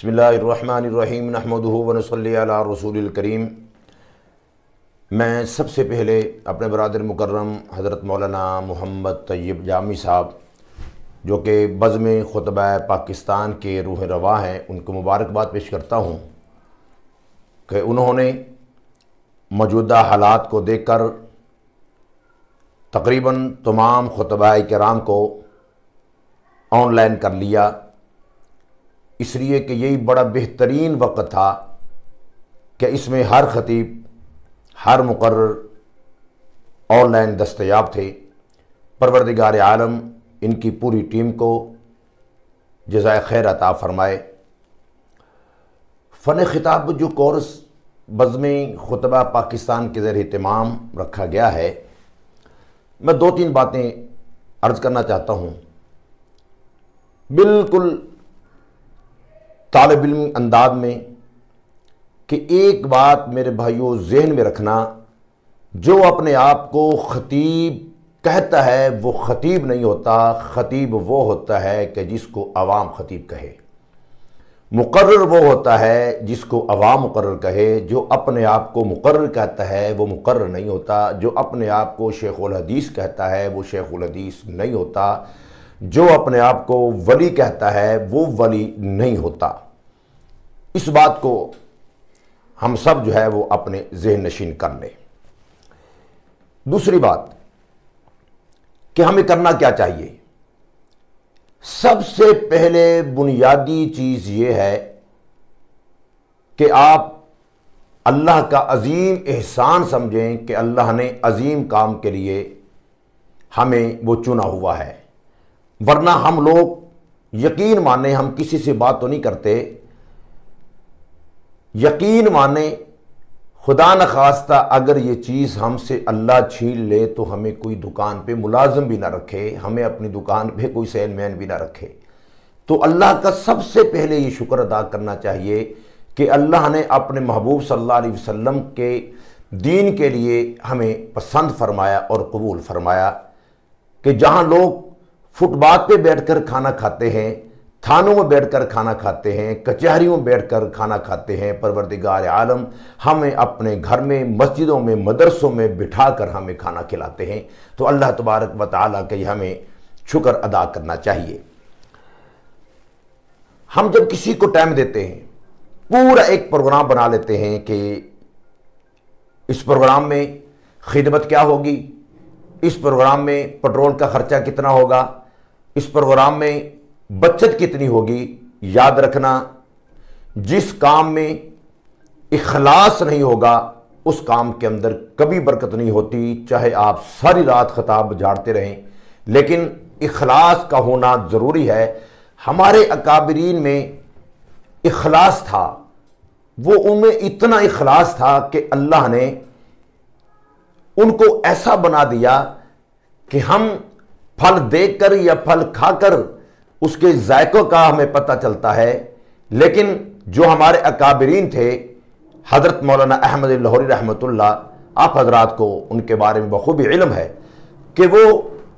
बिस्मिल्लाहिर्रहमानिर्रहीम नहमदुहु व नसल्ली अला रसूलिल करीम। मैं सबसे पहले अपने बरादर मुकर्रम हज़रत मौलाना मोहम्मद तैयब जामी साहब जो कि बज़्म खुतबा पाकिस्तान के रूह रवा हैं, उनको मुबारकबाद पेश करता हूँ कि उन्होंने मौजूदा हालात को देखकर तकरीबन तमाम खुतबा किराम को ऑनलाइन कर लिया, इसलिए कि यही बड़ा बेहतरीन वक्त था कि इसमें हर ख़तीब हर मुकर्रर ऑनलाइन दस्तयाब थे। परवरदिगार आलम इनकी पूरी टीम को जज़ाए खैर अता फ़रमाए। फ़न ख़िताब जो कोर्स बज़्म खुतबा पाकिस्तान के ज़रिए इत्माम रखा गया है, मैं दो तीन बातें अर्ज़ करना चाहता हूँ। बिल्कुल तालिब इल्म अंदाज में कि एक बात मेरे भाइयों ज़हन में रखना, जो अपने आप को ख़तीब कहता है वो ख़तीब नहीं होता। ख़तीब वो होता है कि जिसको अवाम ख़तीब कहे। मुकर्रर वो होता है जिसको अवाम मुकर्रर कहे। जो अपने आप को मुकर्रर कहता है वो मुकर्रर नहीं होता। जो अपने आप को शेखुल हदीस कहता है वो शेखुल हदीस नहीं होता। जो अपने आप को वली कहता है वो वली नहीं होता। इस बात को हम सब जो है वो अपने ज़हन नशीन कर लें। दूसरी बात कि हमें करना क्या चाहिए। सबसे पहले बुनियादी चीज़ ये है कि आप अल्लाह का अजीम एहसान समझें कि अल्लाह ने अजीम काम के लिए हमें वो चुना हुआ है। वरना हम लोग यकीन माने, हम किसी से बात तो नहीं करते, यकीन माने खुदा न खास्ता अगर ये चीज़ हमसे अल्लाह छीन ले तो हमें कोई दुकान पे मुलाजिम भी ना रखे, हमें अपनी दुकान पे कोई सेलमैन भी ना रखे। तो अल्लाह का सबसे पहले ये शुक्र अदा करना चाहिए कि अल्लाह ने अपने महबूब सल्लल्लाहु अलैहि वसल्लम के दीन के लिए हमें पसंद फरमाया और कबूल फरमाया कि जहाँ लोग फुटपाथ पे बैठकर खाना खाते हैं, थानों में बैठकर खाना खाते हैं, कचहरियों में बैठकर खाना खाते हैं, परवरदिगार आलम हमें अपने घर में, मस्जिदों में, मदरसों में बिठाकर हमें खाना खिलाते हैं। तो अल्लाह तबारक व तआला के हमें शुक्र अदा करना चाहिए। हम जब किसी को टाइम देते हैं, पूरा एक प्रोग्राम बना लेते हैं कि इस प्रोग्राम में खिदमत क्या होगी, इस प्रोग्राम में पेट्रोल का खर्चा कितना होगा, इस प्रोग्राम में बचत कितनी होगी। याद रखना, जिस काम में इखलास नहीं होगा उस काम के अंदर कभी बरकत नहीं होती। चाहे आप सारी रात खताब झाड़ते रहें, लेकिन इखलास का होना ज़रूरी है। हमारे अकाबरीन में इखलास था, वो उनमें इतना इखलास था कि अल्लाह ने उनको ऐसा बना दिया कि हम फल देखकर या फल खाकर उसके जायकों का हमें पता चलता है, लेकिन जो हमारे अकाबरीन थे, हज़रत मौलाना अहमद लाहौरी रहमतुल्लाह, आप हजरात को उनके बारे में बखूबी इल्म है कि वो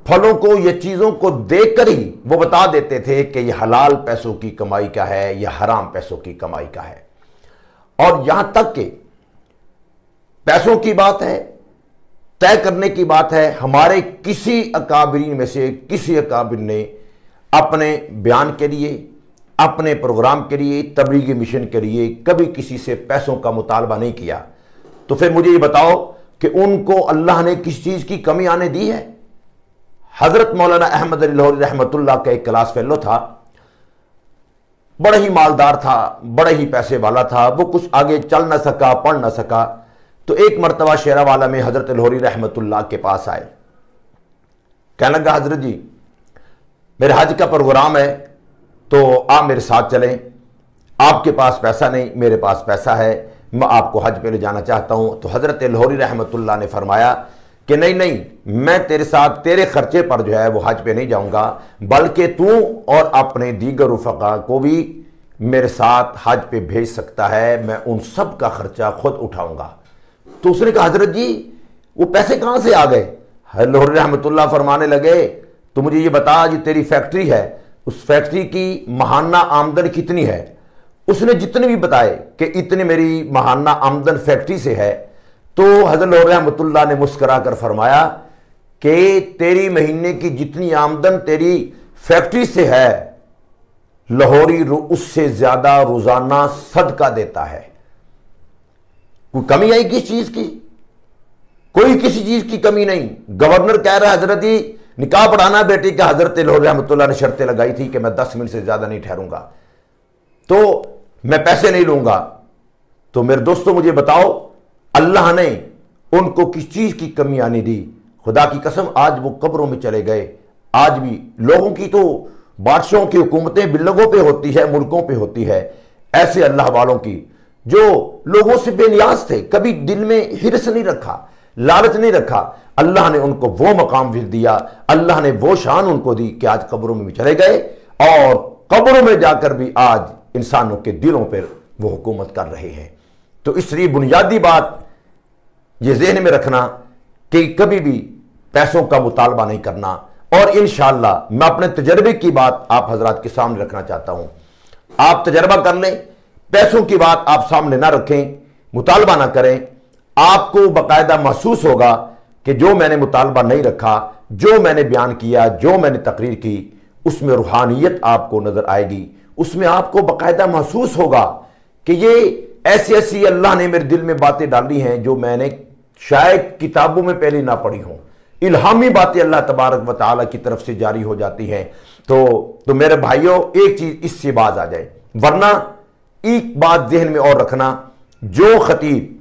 फलों को या चीज़ों को देखकर ही वो बता देते थे कि ये हलाल पैसों की कमाई का है या हराम पैसों की कमाई का है। और यहां तक कि पैसों की बात है, तय करने की बात है, हमारे किसी अकाबरीन में से किसी अकाबिर ने अपने बयान के लिए, अपने प्रोग्राम के लिए, तबलीगी मिशन के लिए कभी किसी से पैसों का मुतालबा नहीं किया। तो फिर मुझे ये बताओ कि उनको अल्लाह ने किस चीज़ की कमी आने दी है। हज़रत मौलाना अहमद लाहौरी रहमतुल्लाह का एक क्लास फेलो था, बड़ा ही मालदार था, बड़ा ही पैसे वाला था, वो कुछ आगे चल ना सका, पढ़ ना सका। तो एक मरतबा शेरावाला में हज़रत लाहौरी रहमतुल्लाह के पास आए, कहने लगा, हज़रत जी मेरे हज का प्रोग्राम है तो आप मेरे साथ चलें। आपके पास पैसा नहीं, मेरे पास पैसा है, मैं आपको हज पे ले जाना चाहता हूं। तो हज़रत लाहौरी रहमतुल्लाह ने फरमाया कि नहीं नहीं, मैं तेरे साथ तेरे खर्चे पर जो है वो हज पे नहीं जाऊंगा, बल्कि तू और अपने दीगर रुफ़क़ा को भी मेरे साथ हज पे भेज सकता है, मैं उन सब का खर्चा खुद उठाऊंगा। तो उसने कहा, हज़रत जी वो पैसे कहां से आ गए। लाहौरी रहमतुल्लाह फरमाने लगे, तो मुझे ये बता, ये तेरी फैक्ट्री है, उस फैक्ट्री की महाना आमदन कितनी है। उसने जितने भी बताए कि इतने मेरी महाना आमदन फैक्ट्री से है, तो हज़रत लाहौरी रहमतुल्लाह ने मुस्कुरा कर फरमाया कि तेरी महीने की जितनी आमदन तेरी फैक्ट्री से है, लाहौरी उससे ज्यादा रोजाना सदका देता है। कोई कमी आई किस चीज की? कोई किसी चीज की कमी नहीं। गवर्नर कह रहा है हजरत ही निकाह पढ़ाना बेटी का, हजरत लाहौरी रहमतुल्लाह ने शर्तें लगाई थी कि मैं 10 मिनट से ज्यादा नहीं ठहरूंगा, तो मैं पैसे नहीं लूंगा। तो मेरे दोस्तों मुझे बताओ, अल्लाह ने उनको किस चीज की कमी आने दी? खुदा की कसम, आज वो कब्रों में चले गए। आज भी लोगों की तो बादशाहों की हुकूमतें बिल्लों पे होती है, मुल्कों पे होती है। ऐसे अल्लाह वालों की जो लोगों से बेनियाज थे, कभी दिल में हिर्स नहीं रखा, लालच नहीं रखा, अल्लाह ने उनको वो मकाम भी दिया, अल्लाह ने वो शान उनको दी कि आज कब्रों में भी चले गए और कब्रों में जाकर भी आज इंसानों के दिलों पर वो हुकूमत कर रहे हैं। तो इसलिए बुनियादी बात ये ज़हन में रखना कि कभी भी पैसों का मुतालबा नहीं करना। और इंशाअल्लाह मैं अपने तजर्बे की बात आप हजरात के सामने रखना चाहता हूं। आप तजर्बा कर लें, पैसों की बात आप सामने ना रखें, मुतालबा ना करें। आपको बाकायदा महसूस होगा कि जो मैंने मुतालबा नहीं रखा, जो मैंने बयान किया, जो मैंने तकरीर की, उसमें रूहानियत आपको नजर आएगी। उसमें आपको बाकायदा महसूस होगा कि ये ऐसी ऐसी अल्लाह ने मेरे दिल में बातें डाली हैं जो मैंने शायद किताबों में पहले ना पढ़ी हों। इल्हामी बातें अल्लाह तबारक व तआला की तरफ से जारी हो जाती हैं। तो मेरे भाइयों, एक चीज इससे बाज आ जाए, वरना एक बात जहन में और रखना, जो खतीब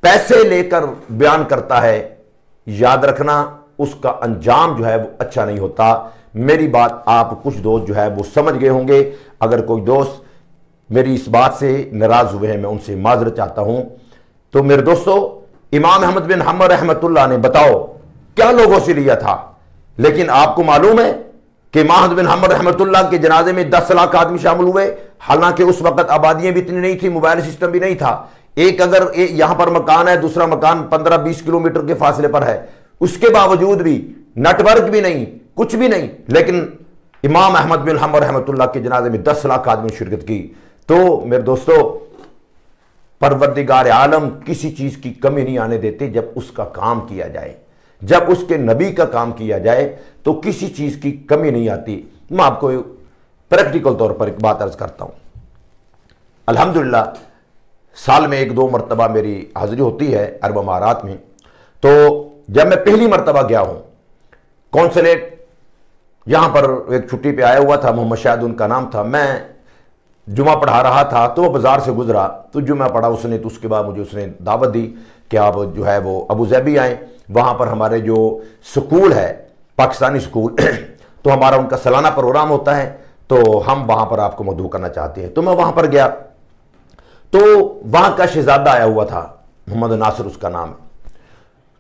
पैसे लेकर बयान करता है, याद रखना उसका अंजाम जो है वो अच्छा नहीं होता। मेरी बात आप कुछ दोस्त जो है वो समझ गए होंगे। अगर कोई दोस्त मेरी इस बात से नाराज हुए हैं, मैं उनसे माजरत चाहता हूं। तो मेरे दोस्तों, इमाम अहमद बिन हम्बल रहमतुल्लाह ने बताओ क्या लोगों से लिया था, लेकिन आपको मालूम है कि इमाम अहमद बिन हम्बल रहमतुल्लाह के जनाजे में 10 लाख आदमी शामिल हुए। हालांकि उस वक्त आबादियां भी इतनी नहीं थी, मोबाइल सिस्टम भी नहीं था। एक अगर यहां पर मकान है, दूसरा मकान 15-20 किलोमीटर के फासले पर है, उसके बावजूद भी नेटवर्क भी नहीं, कुछ भी नहीं, लेकिन इमाम अहमद बिन हम्बल रहमतुल्लाह के जनाजे में 10 लाख आदमी शिरकत की। तो मेरे दोस्तों, परवरदिगार आलम किसी चीज की कमी नहीं आने देते जब उसका काम किया जाए, जब उसके नबी का काम किया जाए तो किसी चीज की कमी नहीं आती। मैं आपको प्रैक्टिकल तौर पर एक बात अर्ज करता हूं। अल्हम्दुलिल्लाह साल में 1-2 मरतबा मेरी हाजिरी होती है अरब अमारात में। तो जब मैं पहली मरतबा गया हूं, कौंसलेट यहां पर एक छुट्टी पे आया हुआ था, मोहम्मद शाहिद उनका नाम था। मैं जुमा पढ़ा रहा था, तो वो बाजार से गुजरा, तो जुमा पढ़ा उसने, तो उसके बाद मुझे उसने दावत दी कि आप जो है वो अबू ज़ैबी आए, वहाँ पर हमारे जो स्कूल है पाकिस्तानी स्कूल तो हमारा उनका सालाना प्रोग्राम होता है, तो हम वहाँ पर आपको मदऊ करना चाहते हैं। तो मैं वहाँ पर गया, तो वहाँ का शहजादा आया हुआ था, मोहम्मद नासिर उसका नाम है।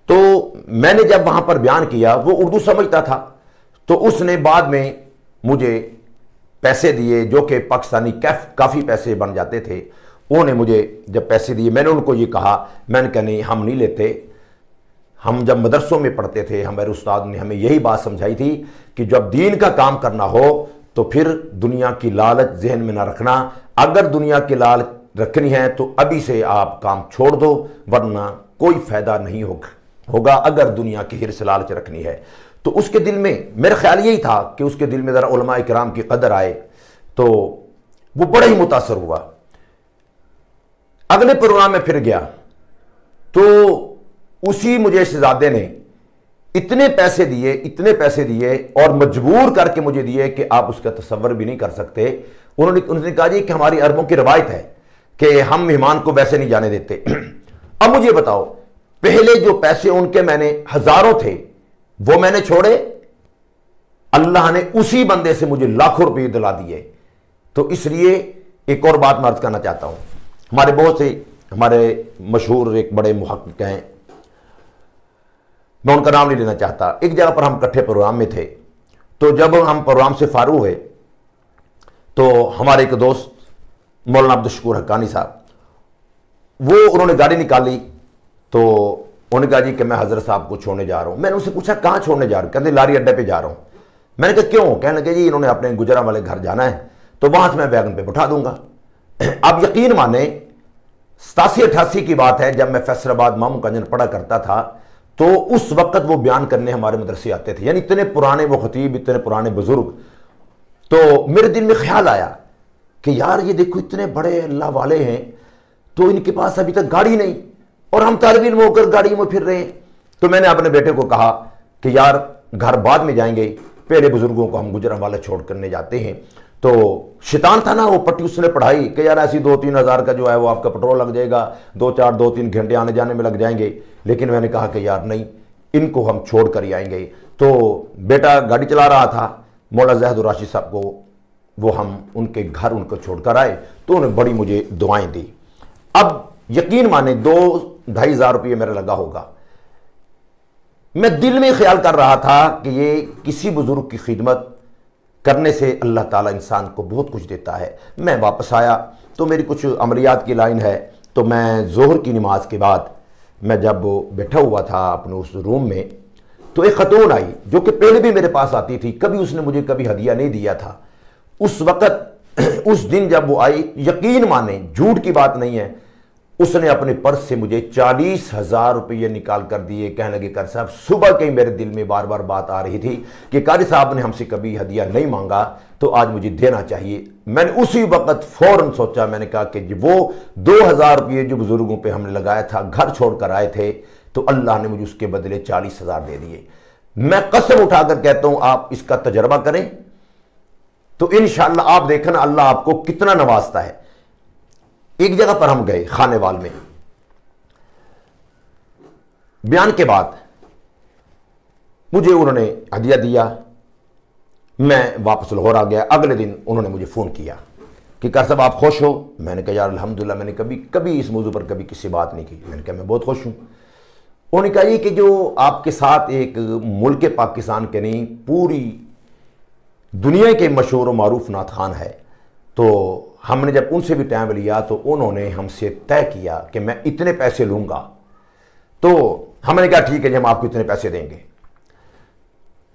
तो मैंने जब वहाँ पर बयान किया, वो उर्दू समझता था, तो उसने बाद में मुझे पैसे दिए जो कि पाकिस्तानी काफ़ी पैसे बन जाते थे। उन्होंने मुझे जब पैसे दिए, मैंने उनको ये कहा, मैंने कहा नहीं, हम नहीं लेते। हम जब मदरसों में पढ़ते थे, हमारे उस्ताद ने हमें यही बात समझाई थी कि जब दीन का काम करना हो तो फिर दुनिया की लालच जहन में ना रखना। अगर दुनिया की लालच रखनी है तो अभी से आप काम छोड़ दो, वरना कोई फायदा नहीं होगा। अगर दुनिया की हिर्स लालच रखनी है तो उसके दिल में, मेरा ख्याल यही था कि उसके दिल में ज़रा उलमाए किराम की कदर आए, तो वो बड़ा ही मुतासर हुआ। अगले प्रोग्राम में फिर गया, तो उसी मुझे शहजादे ने इतने पैसे दिए और मजबूर करके मुझे दिए कि आप उसका तसव्वुर भी नहीं कर सकते। उन्होंने कहा जी कि हमारी अरबों की रवायत है कि हम मेहमान को वैसे नहीं जाने देते। अब मुझे बताओ, पहले जो पैसे उनके मैंने हजारों थे वो मैंने छोड़े, अल्लाह ने उसी बंदे से मुझे लाखों रुपए दिला दिए। तो इसलिए एक और बात मैं अर्ज करना चाहता हूं। हमारे बहुत से हमारे मशहूर एक बड़े मुहक्किक हैं, मैं उनका नाम नहीं लेना चाहता। एक जगह पर हम इकट्ठे प्रोग्राम में थे, तो जब हम प्रोग्राम से फारूक हुए तो हमारे एक दोस्त मौलाना अब्दुल शकूर हक्कानी साहब, उन्होंने गाड़ी निकाली, तो उन्होंने कहा जी कि मैं हजरत साहब को छोड़ने जा रहा हूं। मैंने उससे पूछा कहां छोड़ने जा रहे हो? कहते लारी अड्डे पे जा रहा हूं। मैंने कहा क्यों? कहने लगे जी इन्होंने अपने गुजरा वाले घर जाना है, तो वहां से मैं वैगन पे उठा दूंगा। अब यकीन माने 87-88 की बात है, जब मैं फैसलाबाद मामू कंजन पढ़ा करता था, तो उस वक्त वो बयान करने हमारे मदरसे आते थे, यानी इतने पुराने वो खतीब, इतने पुराने बुजुर्ग। तो मेरे दिल में ख्याल आया कि यार ये देखो इतने बड़े अल्लाह वाले हैं, तो इनके पास अभी तक गाड़ी नहीं और हम तालिब इल्म होकर गाड़ी में फिर रहे हैं। तो मैंने अपने बेटे को कहा कि यार घर बाद में जाएंगे, पहले बुजुर्गों को हम गुजरांवाला छोड़ करने जाते हैं। तो शैतान था ना, वो पट्टी उसने पढ़ाई कि यार ऐसी 2-3 हज़ार का जो है वो आपका पेट्रोल लग जाएगा, 2-3 घंटे आने जाने में लग जाएंगे। लेकिन मैंने कहा कि यार नहीं, इनको हम छोड़ कर ही आएंगे। तो बेटा गाड़ी चला रहा था, मौला ज़हद राशिद साहब को वो हम उनके घर उनको छोड़कर आए, तो उन्हें बड़ी मुझे दुआएं दी। अब यकीन माने 2-2.5 हज़ार रुपये मेरा लगा होगा। मैं दिल में ख्याल कर रहा था कि ये किसी बुजुर्ग की खिदमत करने से अल्लाह ताला इंसान को बहुत कुछ देता है। मैं वापस आया तो मेरी कुछ अमलियात की लाइन है, तो मैं जोहर की नमाज के बाद मैं जब बैठा हुआ था अपने उस रूम में, तो एक खतून आई जो कि पहले भी मेरे पास आती थी, कभी उसने मुझे कभी हदिया नहीं दिया था। उस वक़्त उस दिन जब वो आई, यकीन माने झूठ की बात नहीं है, उसने अपने पर्स से मुझे 40,000 रुपये निकाल कर दिए। कहने लगे कारी साहब, सुबह के मेरे दिल में बार बार बात आ रही थी कि कारी साहब ने हमसे कभी हदिया नहीं मांगा, तो आज मुझे देना चाहिए। मैंने उसी वक्त फौरन सोचा, मैंने कहा कि वो 2,000 रुपये जो बुजुर्गों पे हमने लगाया था, घर छोड़कर आए थे, तो अल्लाह ने मुझे उसके बदले 40,000 दे दिए। मैं कसम उठाकर कहता हूं, आप इसका तजर्बा करें तो इंशाअल्लाह आप देखना अल्लाह आपको कितना नवाजता है। एक जगह पर हम गए खानेवाल में, बयान के बाद मुझे उन्होंने हदिया दिया, मैं वापस लाहौर आ गया। अगले दिन उन्होंने मुझे फ़ोन किया कि कार साहब आप खुश हो? मैंने कहा यार अल्हम्दुलिल्लाह, मैंने कभी इस मौजू पर कभी किसी बात नहीं की। मैंने कहा मैं बहुत खुश हूँ। उन्होंने कहा ये कि जो आपके साथ एक मुल्क पाकिस्तान के नहीं पूरी दुनिया के मशहूर व मारूफ नात खान है, तो हमने जब उनसे भी टाइम लिया तो उन्होंने हमसे तय किया कि मैं इतने पैसे लूँगा। तो हमने कहा ठीक है जी, हम आपको इतने पैसे देंगे।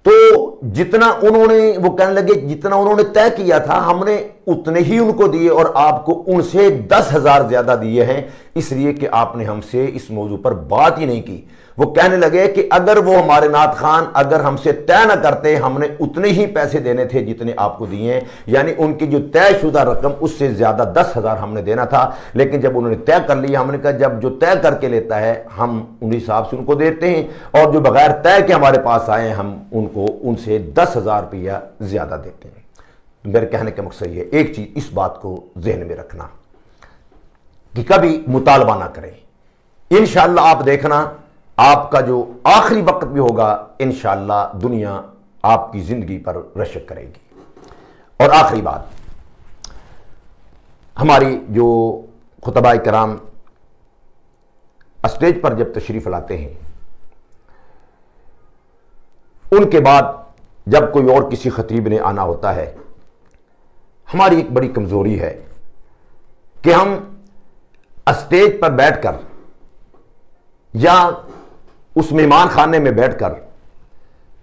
तो जितना उन्होंने, वो कहने लगे जितना उन्होंने तय किया था हमने उतने ही उनको दिए, और आपको उनसे 10,000 ज्यादा दिए हैं, इसलिए कि आपने हमसे इस मौजू पर बात ही नहीं की। वो कहने लगे कि अगर वो हमारे नात खान अगर हमसे तय न करते, हमने उतने ही पैसे देने थे जितने आपको दिए हैं, यानी उनकी जो तयशुदा रकम उससे ज्यादा 10,000 हमने देना था। लेकिन जब उन्होंने तय कर लिया, हमने कहा जब जो तय करके लेता है हम उन हिसाब से उनको देते हैं, और जो बगैर तय के हमारे पास आए हम उनको उनसे 10,000 रुपया ज्यादा देते हैं। मेरे कहने का मकसद ये, एक चीज इस बात को जहन में रखना कि कभी मुतालबा ना करें। इंशाअल्लाह आप देखना, आपका जो आखिरी वक्त भी होगा, इंशाअल्लाह दुनिया आपकी जिंदगी पर रशक करेगी। और आखिरी बात, हमारी जो खुतबाए कराम स्टेज पर जब तशरीफ लाते हैं, उनके बाद जब कोई और किसी खतीब ने आना होता है, हमारी एक बड़ी कमजोरी है कि हम स्टेज पर बैठकर या उस मेहमान खाने में बैठकर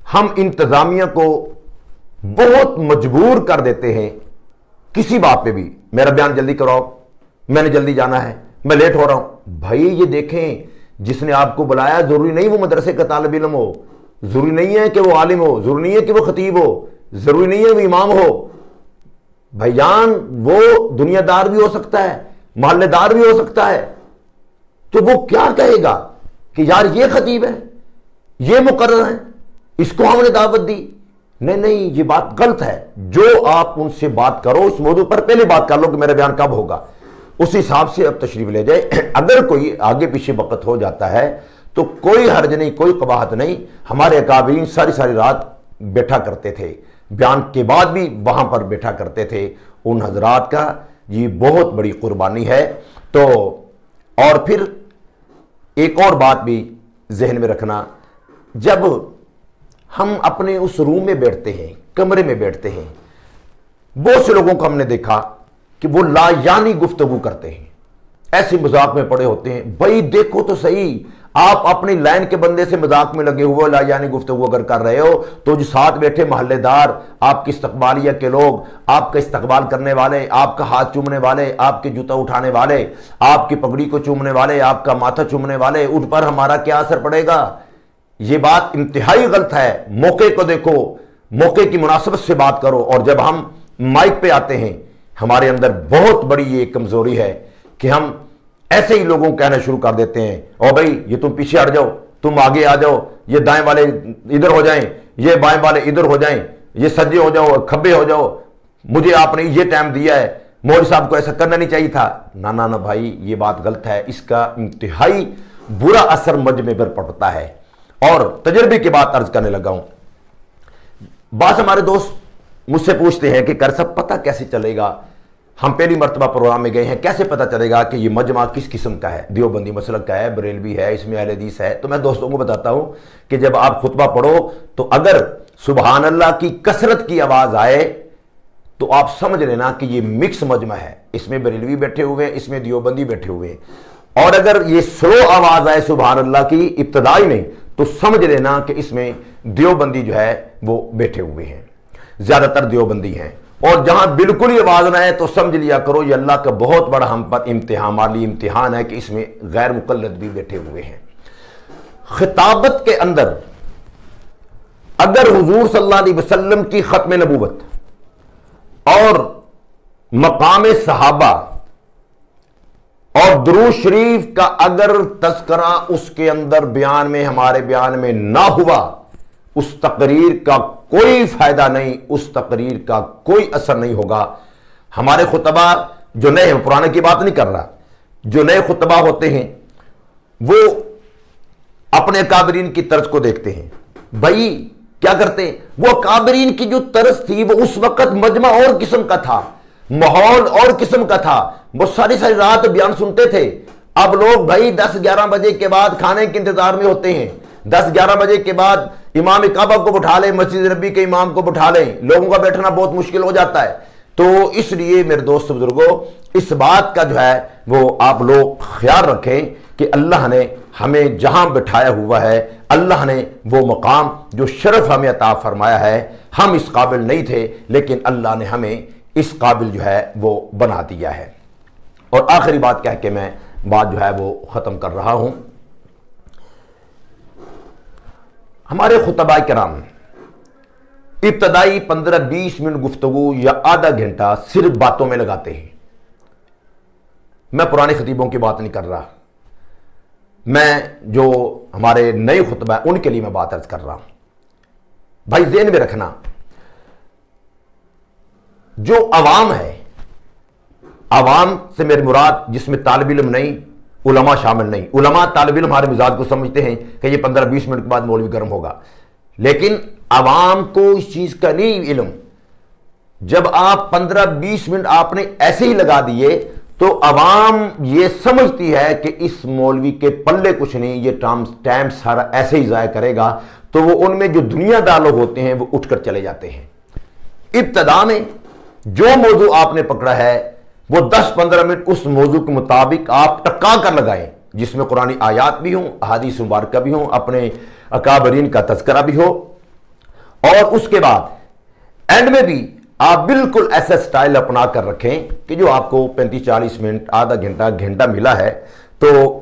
हम इंतजामिया को बहुत मजबूर कर देते हैं किसी बात पे भी, मेरा बयान जल्दी कराओ, मैंने जल्दी जाना है, मैं लेट हो रहा हूं। भाई ये देखें, जिसने आपको बुलाया जरूरी नहीं वो मदरसे का तालिब इल्म हो, जरूरी नहीं है कि वो आलिम हो, जरूरी नहीं है कि वो खतीब हो, जरूरी नहीं है वो इमाम हो। भाईजान वो दुनियादार भी हो सकता है, मोहल्लेदार भी हो सकता है। तो वो क्या कहेगा कि यार ये खतीब है, ये मुकर्रर है, इसको हमने दावत दी। नहीं नहीं, ये बात गलत है। जो आप उनसे बात करो इस मौजू पर, पहले बात कर लो कि मेरा बयान कब होगा, उस हिसाब से अब तशरीफ ले जाए। अगर कोई आगे पीछे वक्त हो जाता है तो कोई हर्ज नहीं, कोई कबाहत नहीं। हमारे अकाबरीन सारी सारी रात बैठा करते थे, बयान के बाद भी वहां पर बैठा करते थे। उन हजरात का ये बहुत बड़ी कुर्बानी है। तो और फिर एक और बात भी जहन में रखना, जब हम अपने उस रूम में बैठते हैं, कमरे में बैठते हैं, बहुत से लोगों को हमने देखा कि वो लायानी गुफ्तगू करते हैं, ऐसे मजाक में पड़े होते हैं। भाई देखो तो सही, आप अपनी लाइन के बंदे से मजाक में लगे हुए लायानी गुफ्तगू अगर कर रहे हो, तो जो साथ बैठे मोहल्लेदार, आपकी इस्तकबालिया के लोग, आपका इस्तकबाल करने वाले, आपका हाथ चूमने वाले, आपके जूता उठाने वाले, आपकी पगड़ी को चूमने वाले, आपका माथा चूमने वाले, उन पर हमारा क्या असर पड़ेगा? ये बात इंतहाई गलत है। मौके को देखो, मौके की मुनासबत से बात करो। और जब हम माइक पे आते हैं, हमारे अंदर बहुत बड़ी ये कमजोरी है कि हम ऐसे ही लोगों को कहना शुरू कर देते हैं, ओ भाई ये तुम पीछे हट जाओ, तुम आगे आ जाओ, ये दाएं वाले इधर हो जाएं, ये बाएं वाले इधर हो जाएं, ये सज्जे हो जाओ, खब्बे हो जाओ, मुझे आपने ये टाइम दिया है, मौलवी साहब को ऐसा करना नहीं चाहिए था। ना ना ना भाई, ये बात गलत है। इसका इंतहाई बुरा असर मजमे पर पड़ता है। और तजर्बे की बात अर्ज करने लगा हूं। बात हमारे दोस्त मुझसे पूछते हैं कि कर सब पता कैसे चलेगा, हम पहली मरतबा प्रोग्राम में गए हैं, कैसे पता चलेगा कि ये मजमा किस किस्म का है, देवबंदी मसलक का है, बरेलवी है, इसमें अहले हदीस है? तो मैं दोस्तों को बताता हूं कि जब आप खुतबा पढ़ो तो अगर सुबहान अल्लाह की कसरत की आवाज आए तो आप समझ लेना कि ये मिक्स मजमा है, इसमें बरेलवी बैठे हुए हैं, इसमें देवबंदी बैठे हुए हैं। और अगर ये स्लो आवाज आए सुबहान अल्लाह की इब्तदाई में, तो समझ लेना कि इसमें देवबंदी जो है वो बैठे हुए हैं, ज्यादातर देवबंदी हैं। और जहां बिल्कुल ही आवाज ना है तो समझ लिया करो ये अल्लाह का बहुत बड़ा हम पर इम्तिहान, माली इम्तिहान है कि इसमें गैर मुकल्लद भी बैठे हुए हैं। खिताबत के अंदर अगर हुजूर सल्लल्लाहु अलैहि वसल्लम की खत्म नबूवत और मकाम सहाबा और दुरूद शरीफ का अगर तस्करा उसके अंदर बयान में, हमारे बयान में ना हुआ, उस तकरीर का कोई फायदा नहीं, उस तकरीर का कोई असर नहीं होगा। हमारे खुतबा जो नए, पुराने की बात नहीं कर रहा, जो नए खुतबा होते हैं वो अपने काबरीन की तर्ज को देखते हैं। भाई क्या करते हैं, वो काबरीन की जो तर्ज थी वो उस वक्त मजमा और किस्म का था, माहौल और किस्म का था, वो सारी सारी रात बयान सुनते थे। अब लोग भाई 10-11 बजे के बाद खाने के इंतजार में होते हैं, 10-11 बजे के बाद इमाम काबा को बिठा लें, मस्जिद नबी के इमाम को बिठा लें, लोगों का बैठना बहुत मुश्किल हो जाता है। तो इसलिए मेरे दोस्त बुजुर्गों, इस बात का जो है वो आप लोग ख्याल रखें कि अल्लाह ने हमें जहां बिठाया हुआ है, अल्लाह ने वो मकाम जो शरफ हमें अता फरमाया है, हम इस काबिल नहीं थे, लेकिन अल्लाह ने हमें इस काबिल जो है वो बना दिया है। और आखिरी बात कह के मैं बात जो है वो खत्म कर रहा हूं। हमारे खुतबा किराम इब्तदाई 15-20 मिनट गुफ्तगू या आधा घंटा सिर्फ बातों में लगाते हैं। मैं पुराने खतीबों की बात नहीं कर रहा, मैं जो हमारे नए खुतबा है उनके लिए मैं बात अर्ज कर रहा हूं। भाई ज़हन में रखना, जो अवाम है, अवाम से मेरी मुराद जिसमें तालिब इल्म नहीं, उलमा शामिल नहीं। उलमा तालिब इल्म हमारे मिजाज को समझते हैं कि ये 15-20 मिनट के बाद मौलवी गर्म होगा, लेकिन अवाम को इस चीज का नहीं इल्म। जब आप 15-20 मिनट आपने ऐसे ही लगा दिए तो अवाम ये समझती है कि इस मौलवी के पल्ले कुछ नहीं, ये टाइम सारा ऐसे ही जाया करेगा, तो वो उनमें जो दुनियादार लोग होते हैं वो उठकर चले जाते हैं। इब्तदा में जो मौजू आपने पकड़ा है वो 10-15 मिनट उस मौजू के मुताबिक आप टक्का कर लगाएं, जिसमें कुरानी आयात भी हों, अहादीस मुबारक भी हों, अपने अकाबरीन का तज़किरा भी हो, और उसके बाद एंड में भी आप बिल्कुल ऐसा स्टाइल अपना कर रखें कि जो आपको 35-40 मिनट, आधा घंटा, घंटा मिला है, तो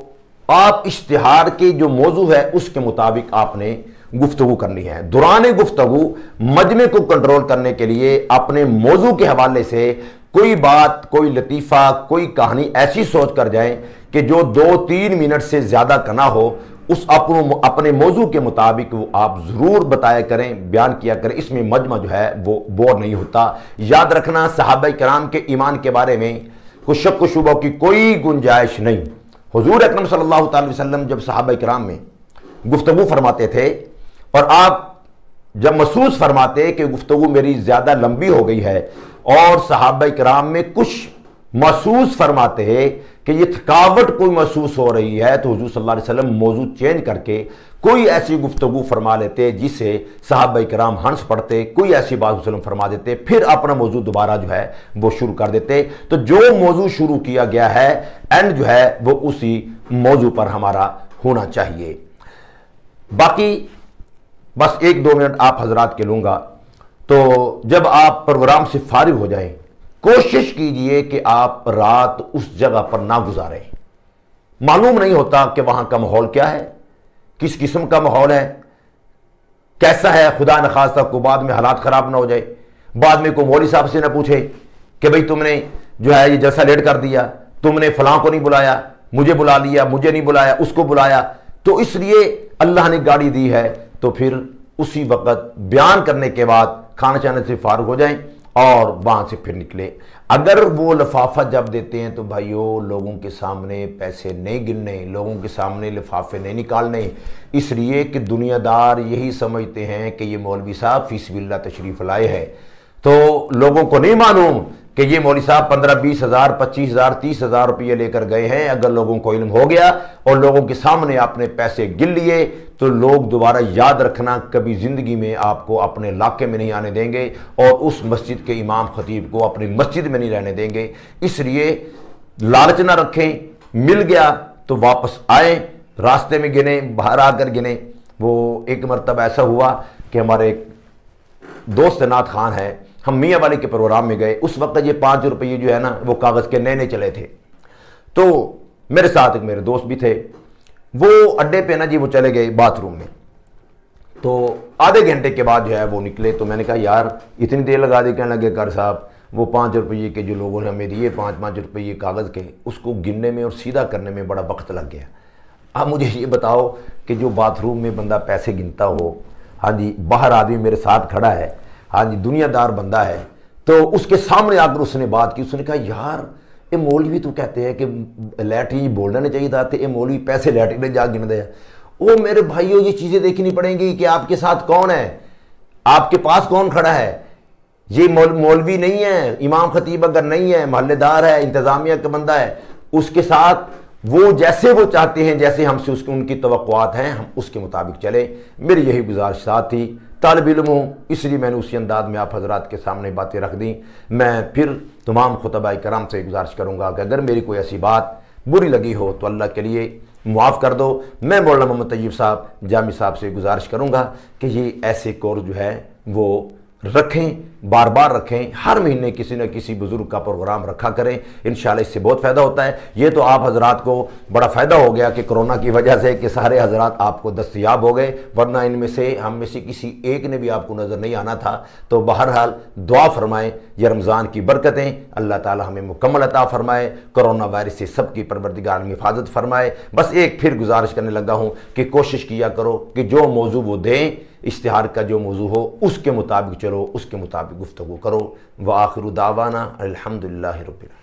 आप इश्तिहार के जो मौजू है उसके मुताबिक आपने गुफ्तगू करनी है। दौरान गुफ्तगू मजमे को कंट्रोल करने के लिए अपने मौजू के हवाले से कोई बात, कोई लतीफ़ा, कोई कहानी ऐसी सोच कर जाएं कि जो 2-3 मिनट से ज़्यादा का ना हो, उस अपने मौजू के मुताबिक वो आप ज़रूर बताया करें, बयान किया करें। इसमें मजमा जो है वो बोर नहीं होता। याद रखना, सहाबा किराम के ईमान के बारे में कुछ शक शुबा की कोई गुंजाइश नहीं। हुजूर अकरम सल्लल्लाहु अलैहि वसल्लम जब सहाबा किराम में गुफ्तगू फरमाते थे और आप जब महसूस फरमाते कि गुफ्तगू मेरी ज़्यादा लंबी हो गई है और सहाबा किराम में कुछ महसूस फरमाते हैं कि ये थकावट कोई महसूस हो रही है, तो हुजूर सल्लल्लाहु अलैहि वसल्लम मौजू चेंज करके कोई ऐसी गुफ्तगू फरमा लेते जिससे सहाबा किराम हंस पड़ते, कोई ऐसी बात वसल्लम फरमा देते, फिर अपना मौजू दोबारा जो है वो शुरू कर देते। तो जो मौजू शुरू किया गया है एंड जो है वो उसी मौजू पर हमारा होना चाहिए। बाकी बस 1-2 मिनट आप हजरात के लूँगा। तो जब आप प्रोग्राम से फारिग हो जाएं, कोशिश कीजिए कि आप रात उस जगह पर ना गुजारें। मालूम नहीं होता कि वहाँ का माहौल क्या है, किस किस्म का माहौल है, कैसा है। खुदा न खास्ता को बाद में हालात ख़राब ना हो जाए, बाद में को मौलवी साहब से ना पूछे कि भाई तुमने जो है ये जैसा लेट कर दिया, तुमने फलां को नहीं बुलाया, मुझे बुला लिया, मुझे नहीं बुलाया, उसको बुलाया। तो इसलिए अल्लाह ने गाड़ी दी है, तो फिर उसी वक्त बयान करने के बाद खाना चाने से फारूक हो जाएं और वहां से फिर निकले। अगर वो लिफाफा जब देते हैं तो भाइयों लोगों के सामने पैसे नहीं गिनने, लोगों के सामने लिफाफे नहीं निकालने, इसलिए कि दुनियादार यही समझते हैं कि ये मौलवी साहब फीसबिल्लाह तशरीफ लाए हैं। तो लोगों को नहीं मालूम कि ये मौलवी साहब 15-20 हज़ार, 25 हज़ार, 30 हज़ार रुपये लेकर गए हैं। अगर लोगों को इल्म हो गया और लोगों के सामने आपने पैसे गिन लिए तो लोग दोबारा याद रखना कभी ज़िंदगी में आपको अपने इलाके में नहीं आने देंगे और उस मस्जिद के इमाम खतीब को अपनी मस्जिद में नहीं रहने देंगे। इसलिए लालच ना रखें, मिल गया तो वापस आए, रास्ते में गिने, बाहर आकर गिने। वो एक मरतबा ऐसा हुआ कि हमारे एक दोस्त नाथ खान है, हम मियाँ वाले के प्रोग्राम में गए। उस वक्त ये 5 रुपये जो है ना वो कागज़ के नए नए चले थे। तो मेरे साथ एक मेरे दोस्त भी थे, वो अड्डे पे ना जी वो चले गए बाथरूम में। तो आधे घंटे के बाद जो है वो निकले। तो मैंने कहा यार इतनी देर लगा दी। कहने लगे कर साहब वो 5 रुपये के जो लोगों ने हमें दिए 5-5 रुपये कागज़ के, उसको गिनने में और सीधा करने में बड़ा वक्त लग गया। अब मुझे ये बताओ कि जो बाथरूम में बंदा पैसे गिनता हो, हाँ जी, बाहर आदमी मेरे साथ खड़ा है, हाँ जी, दुनियादार बंदा है, तो उसके सामने आकर उसने बात की। उसने कहा यार ये मौलवी तो कहते हैं कि लैटरिन बोलना नहीं चाहिए था, ये मौलवी पैसे लैटरिन जा गिन दे। ओ मेरे भाइयों ये चीज़ें देखनी पड़ेंगी कि आपके साथ कौन है, आपके पास कौन खड़ा है। ये मौलवी नहीं है, इमाम खतीब अगर नहीं है, मोहल्लेदार है, इंतज़ामिया का बंदा है, उसके साथ वो जैसे वो चाहते हैं, जैसे हमसे उसकी उनकी तवक्कुआत हैं, हम उसके मुताबिक चले। मेरी यही गुजारिशात थी। तालिब इल्म हूँ इसलिए मैंने उसी अंदाज में आप हजरात के सामने बातें रख दी। मैं फिर तमाम खुतबाए कराम से गुजारिश करूँगा कि अगर मेरी कोई ऐसी बात बुरी लगी हो तो अल्लाह के लिए मुआफ़ कर दो। मैं मौलाना मोहम्मद तैयब साहब जामी साहब से गुजारिश करूँगा कि ये ऐसे कोर्स जो है वो रखें, बार बार रखें, हर महीने किसी न किसी बुज़ुर्ग का प्रोग्राम रखा करें। इंशाल्लाह इससे बहुत फ़ायदा होता है। ये तो आप हजरात को बड़ा फ़ायदा हो गया कि कोरोना की वजह से कि सारे हजरात आपको दस्तयाब हो गए, वरना इनमें से हम में से किसी एक ने भी आपको नज़र नहीं आना था। तो बहरहाल दुआ फरमाएँ, ये रमज़ान की बरकतें अल्लाह ताला हमें मुकम्मल अता फ़रमाए, कोरोना वायरस से सबकी परवरदिगार में हिफाजत फ़रमाए। बस एक फिर गुजारिश करने लगा हूँ कि कोशिश किया करो कि जो मौजू वो दें, इश्तिहार का जो मौजू हो उसके मुताबिक चलो, उसके मुताबिक गुफ्तगू करो। व आखिरु दावाना अल्हम्दुलिल्लाहि रब्बिल आलमीन।